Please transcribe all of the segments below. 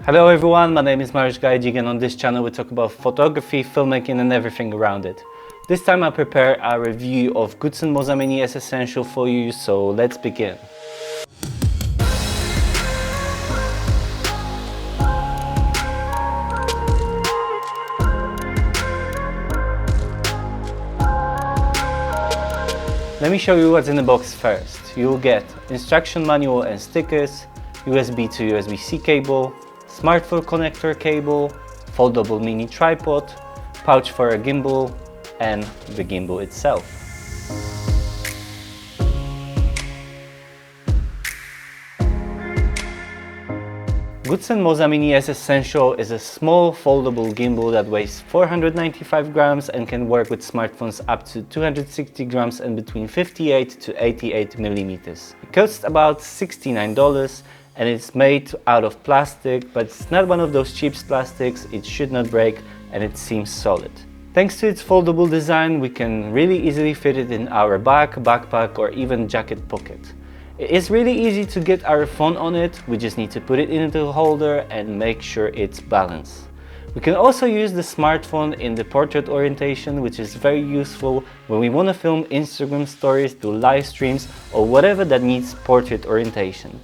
Hello everyone, my name is Mariuszgajdzik and on this channel we talk about photography, filmmaking and everything around it. This time I prepare a review of Moza Mini S Essential for you, so let's begin. Let me show you what's in the box first. You'll get instruction manual and stickers, USB to USB-C cable, smartphone connector cable, foldable mini tripod, pouch for a gimbal, and the gimbal itself. Moza Mini S Essential is a small foldable gimbal that weighs 495 grams and can work with smartphones up to 260 grams and between 58 to 88 millimeters. It costs about $69 and it's made out of plastic, but it's not one of those cheap plastics, it should not break and it seems solid. Thanks to its foldable design, we can really easily fit it in our bag, backpack or even jacket pocket. It is really easy to get our phone on it, we just need to put it into the holder and make sure it's balanced. We can also use the smartphone in the portrait orientation, which is very useful when we want to film Instagram stories, do live streams or whatever that needs portrait orientation.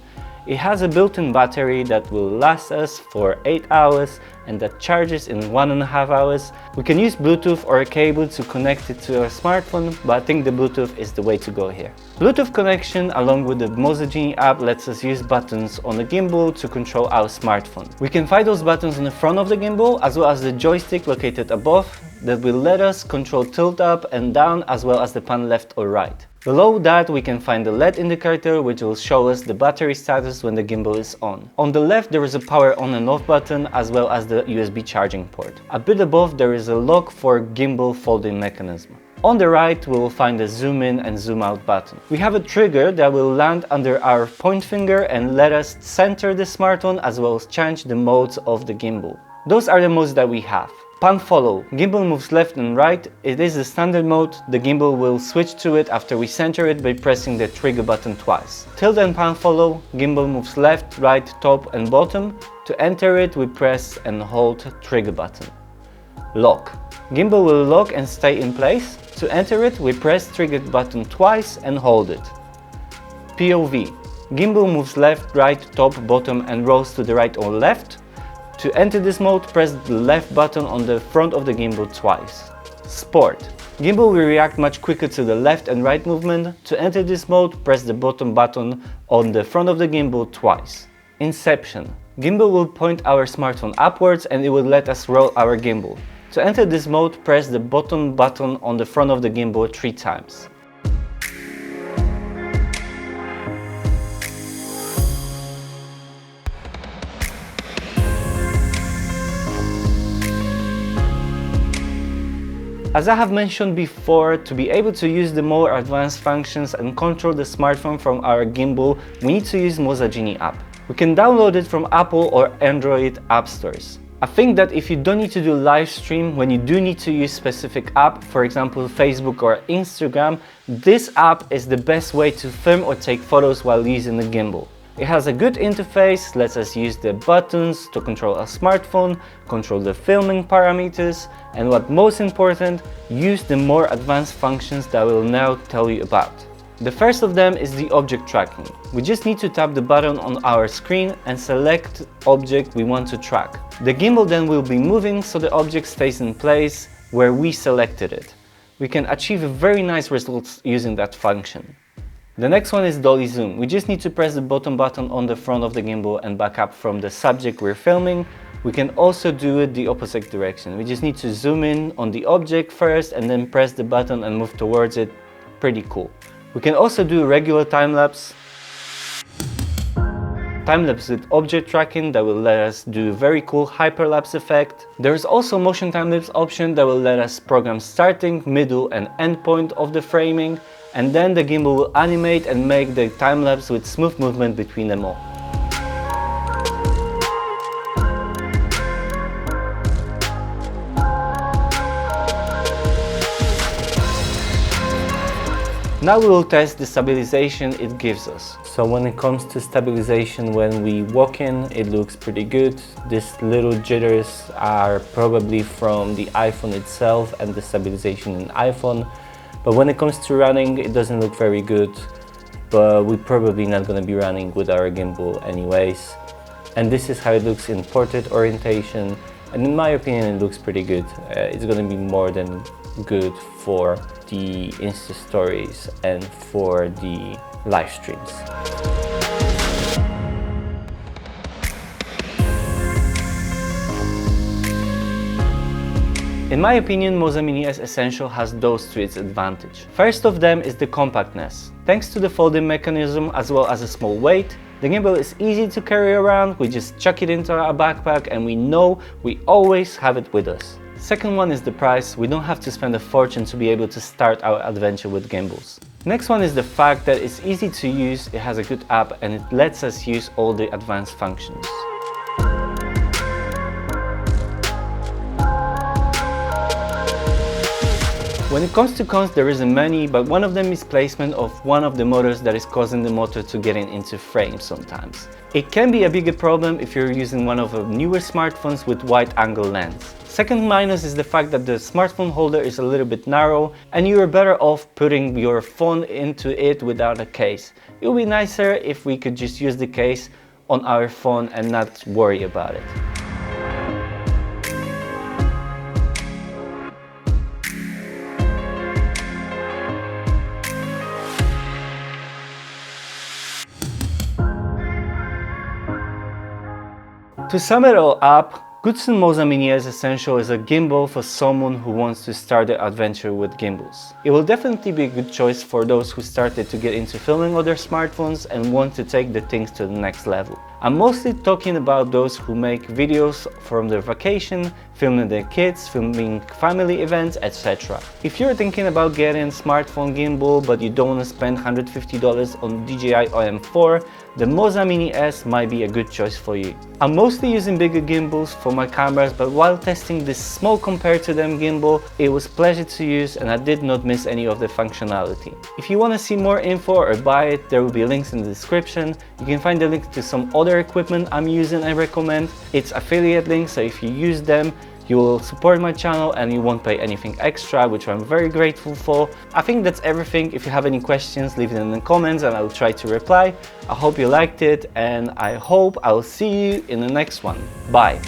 It has a built-in battery that will last us for 8 hours and that charges in 1.5 hours. We can use Bluetooth or a cable to connect it to our smartphone, but I think the Bluetooth is the way to go here. Bluetooth connection along with the Moza Mini app lets us use buttons on the gimbal to control our smartphone. We can find those buttons on the front of the gimbal as well as the joystick located above that will let us control tilt up and down as well as the pan left or right. Below that we can find the LED indicator which will show us the battery status when the gimbal is on. On the left there is a power on and off button as well as the USB charging port. A bit above there is a lock for gimbal folding mechanism. On the right we will find the zoom in and zoom out button. We have a trigger that will land under our point finger and let us center the smartphone as well as change the modes of the gimbal. Those are the modes that we have. Pan follow. Gimbal moves left and right. It is the standard mode. The gimbal will switch to it after we center it by pressing the trigger button twice. Tilt and pan follow. Gimbal moves left, right, top and bottom. To enter it we press and hold trigger button. Lock. Gimbal will lock and stay in place. To enter it we press trigger button twice and hold it. POV. Gimbal moves left, right, top, bottom and rolls to the right or left. To enter this mode, press the left button on the front of the gimbal twice. Sport. Gimbal will react much quicker to the left and right movement. To enter this mode, press the bottom button on the front of the gimbal twice. Inception. Gimbal will point our smartphone upwards and it will let us roll our gimbal. To enter this mode, press the bottom button on the front of the gimbal 3 times. As I have mentioned before, to be able to use the more advanced functions and control the smartphone from our gimbal, we need to use Moza Mini app. We can download it from Apple or Android app stores. I think that if you don't need to do live stream, when you do need to use specific app, for example Facebook or Instagram, this app is the best way to film or take photos while using the gimbal. It has a good interface, lets us use the buttons to control our smartphone, control the filming parameters, and what most important, use the more advanced functions that I will now tell you about. The first of them is the object tracking. We just need to tap the button on our screen and select object we want to track. The gimbal then will be moving so the object stays in place where we selected it. We can achieve a very nice results using that function. The next one is dolly zoom. We just need to press the bottom button on the front of the gimbal and back up from the subject we're filming. We can also do it the opposite direction. We just need to zoom in on the object first and then press the button and move towards it. Pretty cool. We can also do regular time-lapse. Time-lapse with object tracking that will let us do very cool hyperlapse effect. There is also motion time-lapse option that will let us program starting, middle and end point of the framing. And then the gimbal will animate and make the time-lapse with smooth movement between them all. Now we will test the stabilization it gives us. So when it comes to stabilization, when we walk in, it looks pretty good. These little jitters are probably from the iPhone itself and the stabilization in iPhone. But when it comes to running, it doesn't look very good. But we're probably not going to be running with our gimbal anyways. And this is how it looks in portrait orientation. And in my opinion, it looks pretty good. It's going to be more than good for the Insta stories and for the live streams. In my opinion, Moza Mini S Essential has those to its advantage. First of them is the compactness. Thanks to the folding mechanism as well as a small weight, the gimbal is easy to carry around. We just chuck it into our backpack and we know we always have it with us. Second one is the price. We don't have to spend a fortune to be able to start our adventure with gimbals. Next one is the fact that it's easy to use, it has a good app and it lets us use all the advanced functions. When it comes to cons, there isn't many, but one of them is placement of one of the motors that is causing the motor to get into frame sometimes. It can be a bigger problem if you're using one of the newer smartphones with wide angle lens. Second minus is the fact that the smartphone holder is a little bit narrow and you are better off putting your phone into it without a case. It would be nicer if we could just use the case on our phone and not worry about it. To sum it all up, Moza Mini S Essential is a gimbal for someone who wants to start their adventure with gimbals. It will definitely be a good choice for those who started to get into filming on their smartphones and want to take the things to the next level. I'm mostly talking about those who make videos from their vacation, filming their kids, filming family events, etc. If you're thinking about getting a smartphone gimbal but you don't want to spend $150 on DJI OM4, the Moza Mini S might be a good choice for you. I'm mostly using bigger gimbals for my cameras, but while testing this small compared to them gimbal, it was a pleasure to use and I did not miss any of the functionality. If you want to see more info or buy it, there will be links in the description. You can find the link to some other equipment I'm using and recommend. It's affiliate links, so if you use them, you will support my channel and you won't pay anything extra, which I'm very grateful for. I think that's everything. If you have any questions, leave it in the comments and I'll try to reply. I hope you liked it and I hope I'll see you in the next one. Bye.